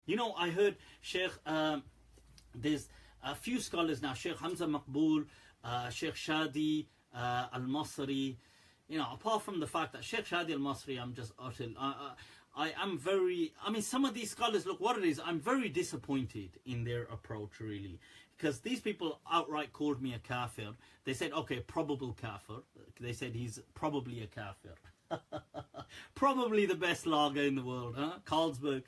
You know, I heard Sheikh, there's a few scholars now, Sheikh Hamza Maqbool, Sheikh Shadee Elmasry. You know, apart from the fact that Sheikh Shadee Elmasry, I'm just utterly, I am very, I mean, some of these scholars, look what it is, I'm very disappointed in their approach, really. Because these people outright called me a kafir. They said, okay, probable kafir. They said he's probably a kafir. Probably the best lager in the world, huh? Carlsberg.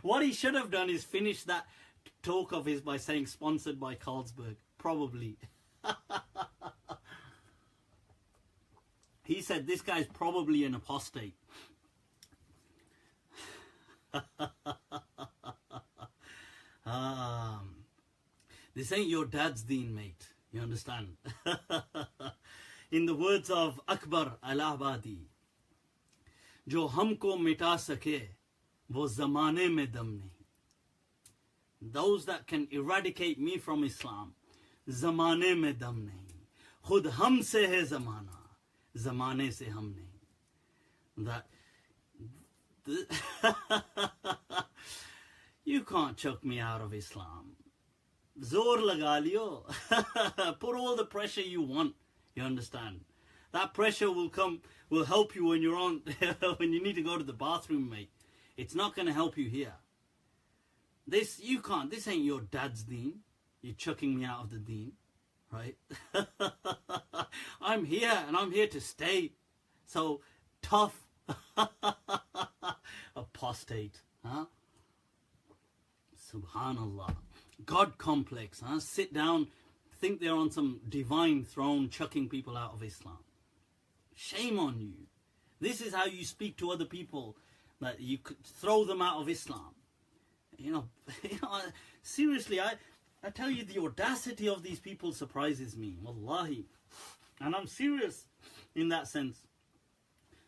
What he should have done is finish that talk of his by saying sponsored by Carlsberg. Probably. He said this guy's probably an apostate. This ain't your dad's deen, mate. You understand? In the words of Akbar al-Abadi, जो हमको मिटा सके वो ज़माने में दम नहीं. Those that can eradicate me from Islam, ज़माने में दम नहीं. खुद हमसे है ज़माना, ज़माने से हम नहीं. That you can't chuck me out of Islam. Zor laga liyo. Put all the pressure you want. You understand? That pressure will come, will help you when you're on, when you need to go to the bathroom, mate. It's not going to help you here. This, you can't, this ain't your dad's deen. You're chucking me out of the deen, right? I'm here and I'm here to stay. So, tough. Apostate, huh? Subhanallah. God complex, huh? Sit down, think they're on some divine throne, chucking people out of Islam. Shame on you. This is how you speak to other people, that you could throw them out of Islam. You know, seriously, I tell you, the audacity of these people surprises me. Wallahi. And I'm serious in that sense.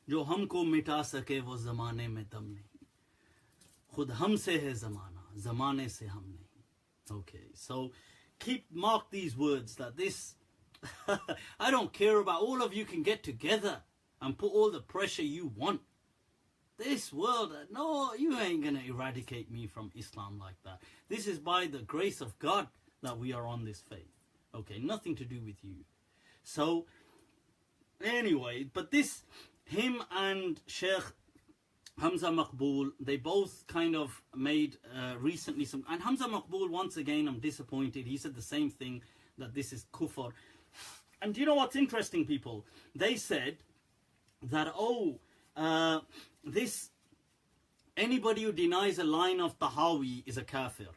जो हमको मिटा सके वो ज़माने में दम नहीं. खुद हमसे है ज़माना, ज़माने से हम नहीं. Okay, so mark these words, that this, I don't care about, all of you can get together and put all the pressure you want. This world, no, you ain't gonna eradicate me from Islam like that. This is by the grace of God that we are on this faith. Okay, nothing to do with you. So, anyway, but this, him and Sheikh Hamza Maqbool, they both kind of made recently some, and Hamza Maqbool, once again, I'm disappointed. He said the same thing, that this is kufr. And do you know what's interesting, people? They said that, anybody who denies a line of Tahawi is a kafir.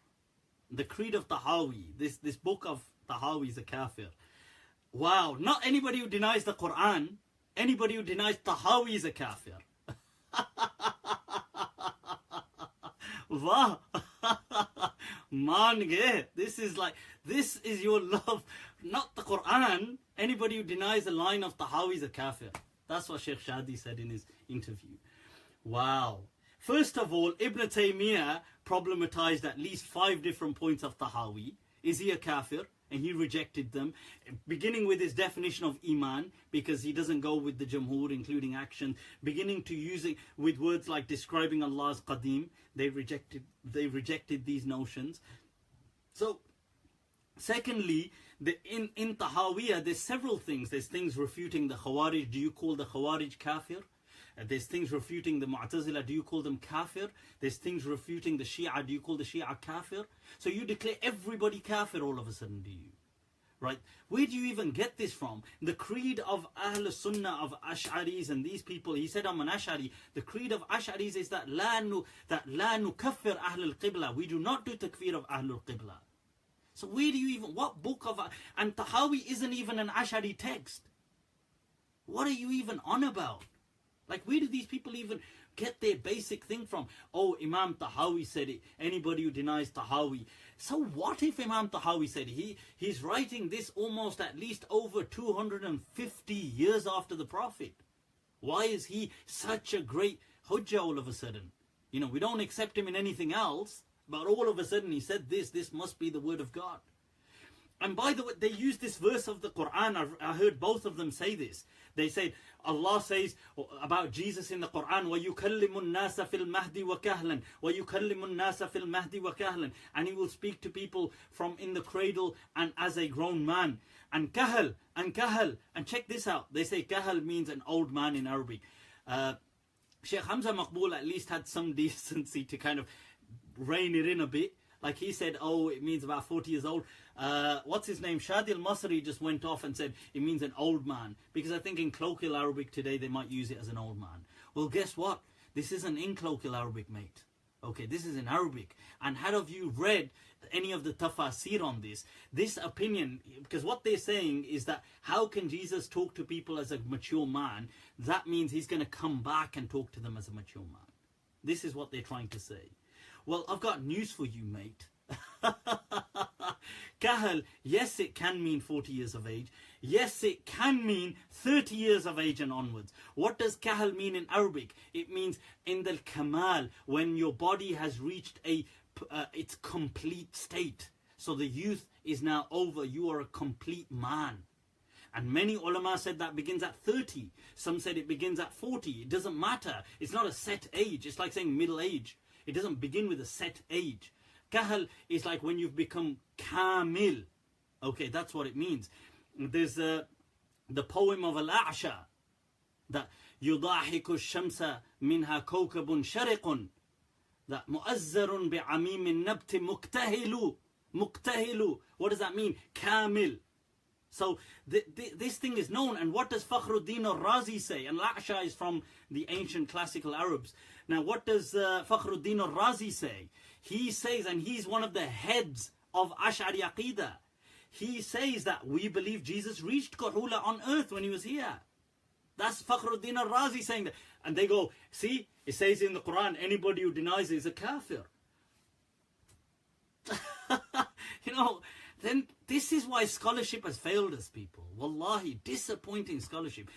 The creed of Tahawi, this book of Tahawi is a kafir. Wow, not anybody who denies the Quran, anybody who denies Tahawi is a kafir. Wow. Man ge, this is your love, not the Quran. Anybody who denies a line of Tahawi is a kafir. That's what Sheikh Shadee said in his interview. Wow. First of all, Ibn Taymiyyah problematized at least 5 different points of Tahawi. Is he a kafir? And he rejected them, beginning with his definition of Iman, because he doesn't go with the Jamhur, including action, beginning to using with words like describing Allah as Qadim. They rejected these notions. So, secondly, in Tahawiyah, there's several things. There's things refuting the Khawarij. Do you call the Khawarij kafir? There's things refuting the Mu'tazila. Do you call them kafir? There's things refuting the Shia. Do you call the Shia kafir? So you declare everybody kafir all of a sudden, do you? Right? Where do you even get this from? The creed of Ahl Sunnah, of Ash'aris and these people, he said, I'm an Ash'ari. The creed of Ash'aris is that la nukaffir Ahl al-Qibla. We do not do takfir of Ahl al-Qibla. So where do you even, what book of, and Tahawi isn't even an Ash'ari text. What are you even on about? Like, where do these people even get their basic thing from? Oh, Imam Tahawi said it. Anybody who denies Tahawi. So what if Imam Tahawi said it? He's writing this almost at least over 250 years after the Prophet. Why is he such a great hujjah all of a sudden? You know, we don't accept him in anything else, but all of a sudden he said this must be the word of God. And by the way, they use this verse of the Quran. I heard both of them say this. They say, Allah says about Jesus in the Quran, وَيُكَلِّمُ النَّاسَ فِي الْمَهْدِ وَكَهْلًا وَيُكَلِّمُ النَّاسَ فِي الْمَهْدِ وَكَهْلًا, and He will speak to people from in the cradle and as a grown man. And kahal, and check this out. They say kahal means an old man in Arabic. Sheikh Hamza Maqbool at least had some decency to kind of rein it in a bit. Like he said, oh, it means about 40 years old. What's his name? Shadee Elmasry just went off and said it means an old man. Because I think in colloquial Arabic today, they might use it as an old man. Well, guess what? This isn't in colloquial Arabic, mate. Okay, this is in Arabic. And have you read any of the tafasir on this? This opinion, because what they're saying is that how can Jesus talk to people as a mature man? That means He's going to come back and talk to them as a mature man. This is what they're trying to say. Well, I've got news for you, mate. Kahal, yes, it can mean 40 years of age. Yes, it can mean 30 years of age and onwards. What does kahal mean in Arabic? It means in the kamal, when your body has reached its complete state. So the youth is now over. You are a complete man. And many ulama said that begins at 30. Some said it begins at 40. It doesn't matter. It's not a set age. It's like saying middle age. It doesn't begin with a set age. Kahal is like when you've become kamil. Okay, that's what it means. There's the poem of al-A'sha that يُضَاحِكُ الشَّمْسَ مِنْهَا كَوْكَبٌ شَرِقٌ that مُؤَزَّرٌ بِعَمِيمِ النَّبْتِ مُقْتَهِلُ. What does that mean? Kamil. So this thing is known. And what does Fakhruddin al-Razi say? And al-A'sha is from the ancient classical Arabs. Now what does Fakhruddin al-Razi say? He says, and he's one of the heads of Ash'ari Aqidah, he says that we believe Jesus reached Kuhula on earth when He was here. That's Fakhruddin al-Razi saying that. And they go, see, it says in the Quran, anybody who denies it is a kafir. You know, then this is why scholarship has failed us, people. Wallahi, disappointing scholarship.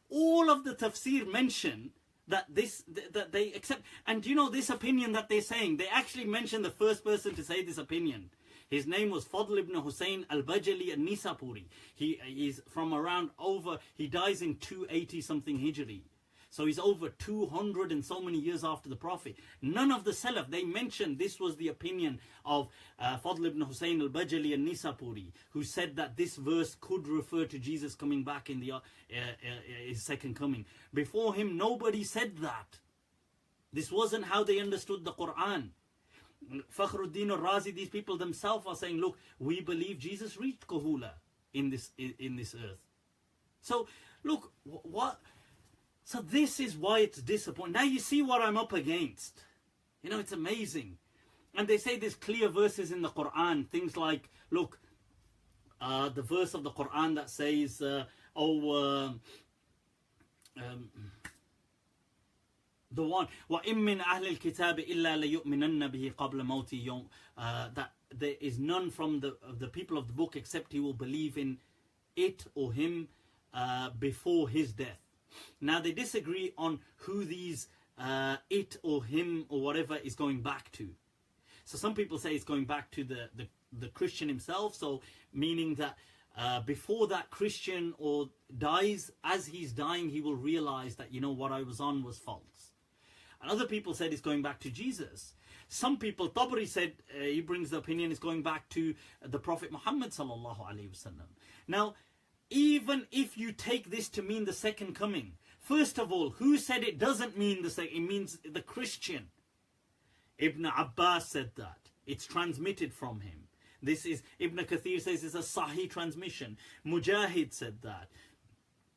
All of the tafsir mention that they accept. And you know this opinion that they're saying, they actually mention the first person to say this opinion. His name was Fadl ibn Hussein al-Bajali al-Nisapuri. He's from around he dies in 280 something Hijri. So he's over 200 and so many years after the Prophet. None of the Salaf, they mentioned this was the opinion of Fadl ibn Hussein al-Bajali al-Nisapuri, who said that this verse could refer to Jesus coming back in His second coming. Before him, nobody said that. This wasn't how they understood the Quran. Fakhruddin al-Razi, these people themselves are saying, look, we believe Jesus reached Kuhula in this earth. So, look, what... So this is why it's disappointing. Now you see what I'm up against. You know, it's amazing. And they say there's clear verses in the Quran. Things like, look, the verse of the Quran that says, the one, وَإِن مِّنْ أَهْلِ الْكِتَابِ إِلَّا لَيُؤْمِنَنَّ بِهِ قَبْلَ مَوْتِ يَوْمٍ, that there is none from the people of the book except he will believe in it or him before his death. Now they disagree on who these it or him or whatever is going back to. So some people say it's going back to the Christian himself. So meaning that before that Christian or dies, as he's dying, he will realize that, you know, what I was on was false. And other people said it's going back to Jesus. Some people, Tabari said, he brings the opinion it's going back to the Prophet Muhammad sallallahu alaihi wasallam. Now, even if you take this to mean the second coming, first of all, who said it doesn't mean the second? It means the Christian. Ibn Abbas said that. It's transmitted from him. This is, Ibn Kathir says it's a Sahih transmission. Mujahid said that.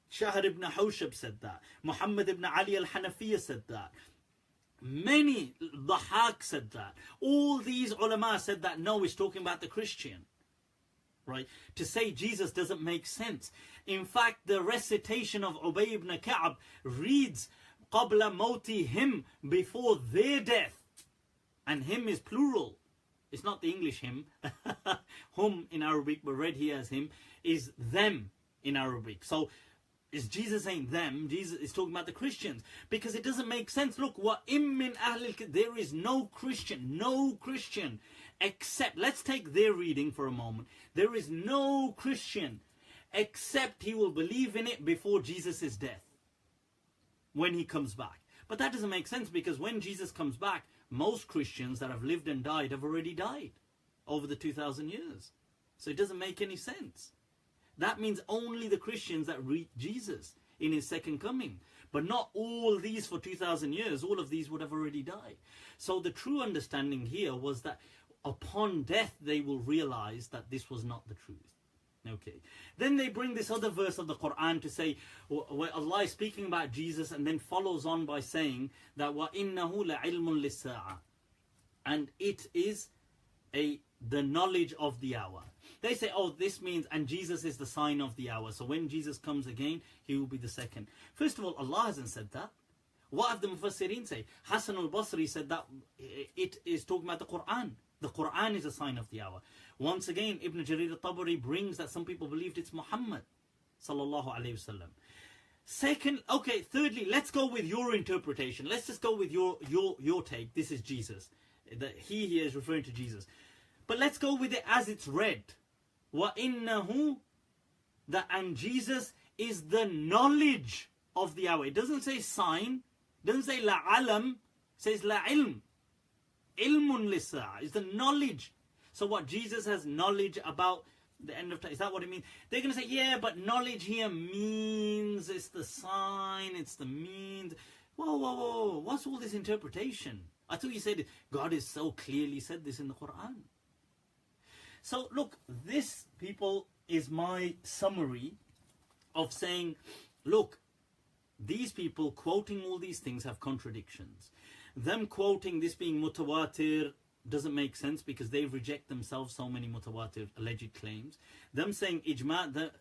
Shahr ibn Hawshab said that. Muhammad ibn Ali al-Hanafiya said that. Many, Dhahak said that. All these ulama said that. No, it's talking about the Christian. Right? To say Jesus doesn't make sense. In fact, the recitation of Ubay ibn Ka'b reads قَبْلَ مَوْتِ him, before their death. And him is plural. It's not the English him. Hum in Arabic, but read here as him, is them in Arabic. So, is Jesus saying them? Jesus is talking about the Christians. Because it doesn't make sense. Look, وَإِم مِّنْ أَهْلِ there is no Christian, except, let's take their reading for a moment. There is no Christian except he will believe in it before Jesus' death, when he comes back. But that doesn't make sense, because when Jesus comes back, most Christians that have lived and died have already died over the 2,000 years. So it doesn't make any sense. That means only the Christians that reach Jesus in his second coming. But not all these for 2,000 years. All of these would have already died. So the true understanding here was that upon death they will realize that this was not the truth. Okay. Then they bring this other verse of the Quran to say, where Allah is speaking about Jesus, and then follows on by saying that وَإِنَّهُ لَعِلْمٌ لِلسَّاعَةِ, and it is the knowledge of the hour. They say, oh, this means, and Jesus is the sign of the hour. So when Jesus comes again, he will be the second. First of all, Allah hasn't said that. What have the Mufassirin say? Hassan al-Basri said that it is talking about the Quran. The Quran is a sign of the hour. Once again, Ibn Jarir al-Tabari brings that some people believed it's Muhammad sallallahu alayhi wasallam. Thirdly, let's go with your interpretation. Let's just go with your take. This is Jesus. That he here is referring to Jesus. But let's go with it as it's read. وَإِنَّهُ, and Jesus is the knowledge of the hour. It doesn't say sign. It doesn't say la'alam. It says la'ilm. Ilmun lisa is the knowledge. So what, Jesus has knowledge about the end of time? Is that what it means? They're going to say, yeah, but knowledge here means it's the sign, it's the means. Whoa. What's all this interpretation? I thought you said God is so clearly said this in the Quran. So look, this, people, is my summary of saying, look, these people quoting all these things have contradictions. Them quoting this being mutawatir doesn't make sense, because they reject themselves so many mutawatir alleged claims. Them saying ijma, the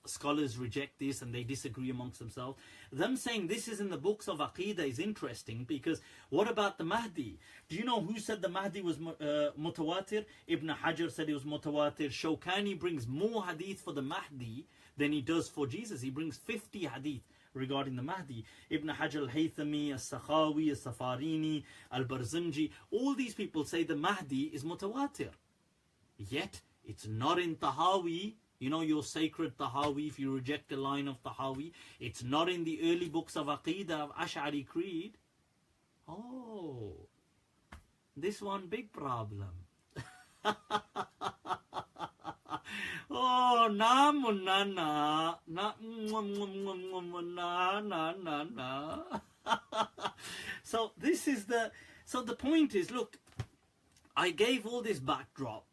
scholars reject this and they disagree amongst themselves. Them saying this is in the books of Aqidah is interesting, because what about the Mahdi? Do you know who said the Mahdi was mutawatir? Ibn Hajar said it was mutawatir. Shawkani brings more hadith for the Mahdi than he does for Jesus. He brings 50 hadith regarding the Mahdi. Ibn Hajar al-Haythami, al-Sakhawi, al-Safarini, al-Barzanji, all these people say the Mahdi is mutawatir. Yet, it's not in Tahawi. You know, your sacred Tahawi, if you reject the line of Tahawi. It's not in the early books of Aqidah, of Ash'ari Creed. Oh, this one big problem. Oh, na So this is the point is, look, I gave all this backdrop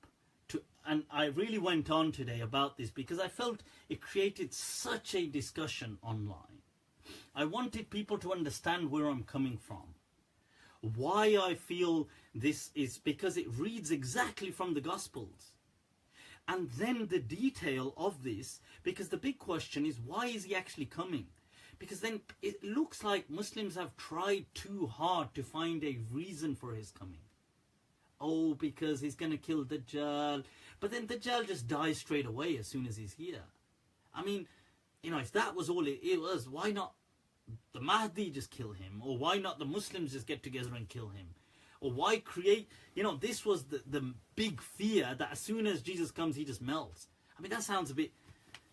and I really went on today about this because I felt it created such a discussion online. I wanted people to understand where I'm coming from. Why I feel this is because it reads exactly from the Gospels. And then the detail of this, because the big question is, why is he actually coming? Because then it looks like Muslims have tried too hard to find a reason for his coming. Oh, because he's going to kill Dajjal. But then Dajjal just dies straight away as soon as he's here. I mean, you know, if that was all it was, why not the Mahdi just kill him? Or why not the Muslims just get together and kill him? Or why create, you know, this was the big fear that as soon as Jesus comes, he just melts. I mean, that sounds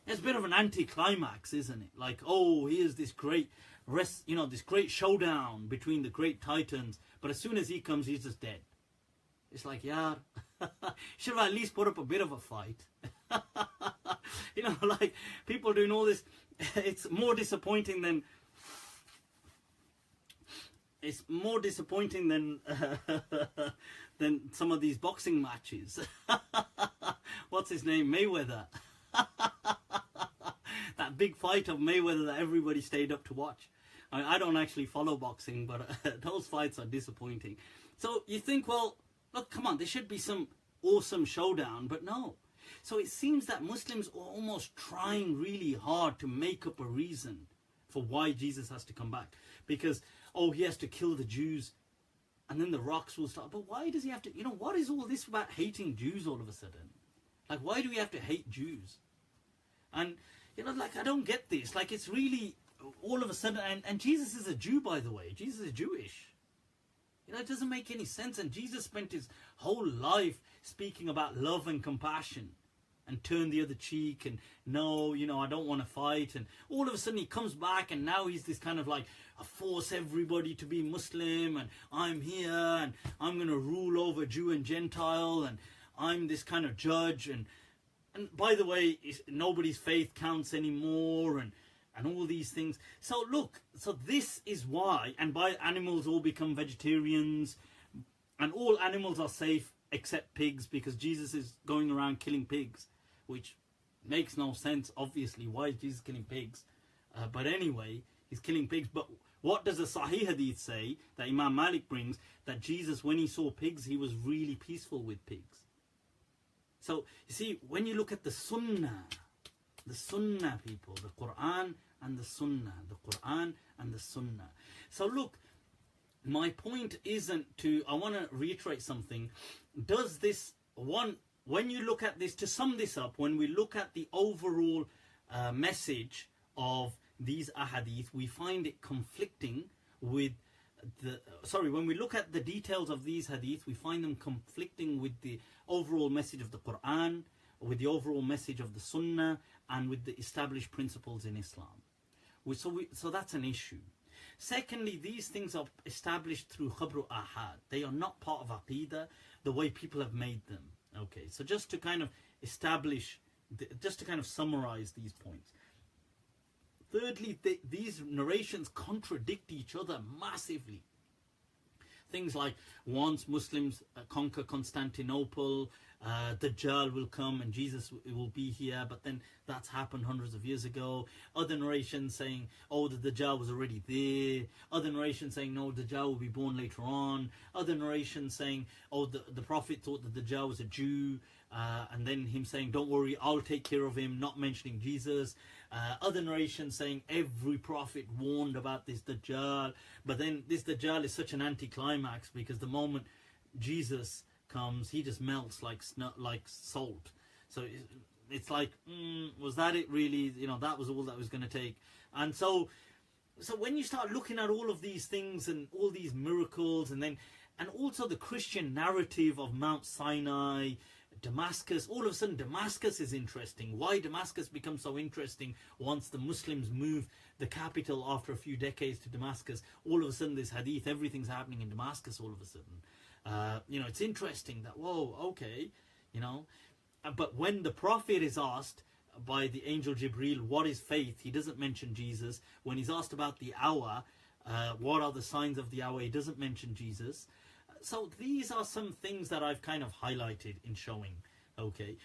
it's a bit of an anticlimax, isn't it? Like, oh, here's this great this great showdown between the great titans. But as soon as he comes, he's just dead. It's like, yeah, should have at least put up a bit of a fight. You know, like people doing all this. It's more disappointing than than some of these boxing matches. What's his name? Mayweather. That big fight of Mayweather that everybody stayed up to watch. I don't actually follow boxing, but those fights are disappointing. So you think, well, look, come on, there should be some awesome showdown, but no. So it seems that Muslims are almost trying really hard to make up a reason for why Jesus has to come back. Because, oh, he has to kill the Jews, and then the rocks will start. But why does he have to, you know, what is all this about hating Jews all of a sudden? Like, why do we have to hate Jews? And, you know, like, I don't get this. Like, it's really all of a sudden, and Jesus is a Jew, by the way. Jesus is Jewish. You know, it doesn't make any sense. And Jesus spent his whole life speaking about love and compassion. and turn the other cheek and no, you know, I don't want to fight. And all of a sudden he comes back and now he's this kind of like, I force everybody to be Muslim and I'm here and I'm going to rule over Jew and Gentile and I'm this kind of judge. And by the way, nobody's faith counts anymore and all these things. So look, so this is why, and by animals all become vegetarians and all animals are safe except pigs, because Jesus is going around killing pigs, which makes no sense, obviously. Why is Jesus killing pigs? But anyway, he's killing pigs. But what does the Sahih Hadith say that Imam Malik brings? That Jesus, when he saw pigs, he was really peaceful with pigs. So, you see, when you look at the Sunnah people, the Quran and the Sunnah, the Quran and the Sunnah. So look, my point isn't to, I want to reiterate something. Does this one, when you look at this, to sum this up, when we look at the overall message of these ahadith, we find it conflicting with when we look at the details of these hadith, we find them conflicting with the overall message of the Quran, with the overall message of the Sunnah, and with the established principles in Islam. So that's an issue. Secondly, these things are established through khabru ahad. They are not part of aqidah the way people have made them. Okay, so just to kind of establish, just to kind of summarize these points. Thirdly, these narrations contradict each other massively. Things like, once Muslims conquer Constantinople, Dajjal will come and Jesus will be here, but then that's happened hundreds of years ago. Other narrations saying, oh, the Dajjal was already there. Other narrations saying, no, Dajjal will be born later on. Other narrations saying, oh, the Prophet thought that Dajjal was a Jew, and then him saying, don't worry, I'll take care of him, not mentioning Jesus. Other narrations saying every prophet warned about this Dajjal, but then this Dajjal is such an anticlimax because the moment Jesus comes, he just melts like salt. So it's like, was that it really? You know, that was all that was going to take. And so when you start looking at all of these things and all these miracles, and also the Christian narrative of Mount Sinai, Damascus, all of a sudden Damascus is interesting. Why Damascus becomes so interesting once the Muslims move the capital after a few decades to Damascus? All of a sudden this hadith, everything's happening in Damascus all of a sudden. You know, it's interesting that, whoa, okay, you know. But when the Prophet is asked by the angel Jibreel, what is faith? He doesn't mention Jesus. When he's asked about the hour, what are the signs of the hour? He doesn't mention Jesus. So these are some things that I've kind of highlighted in showing, okay.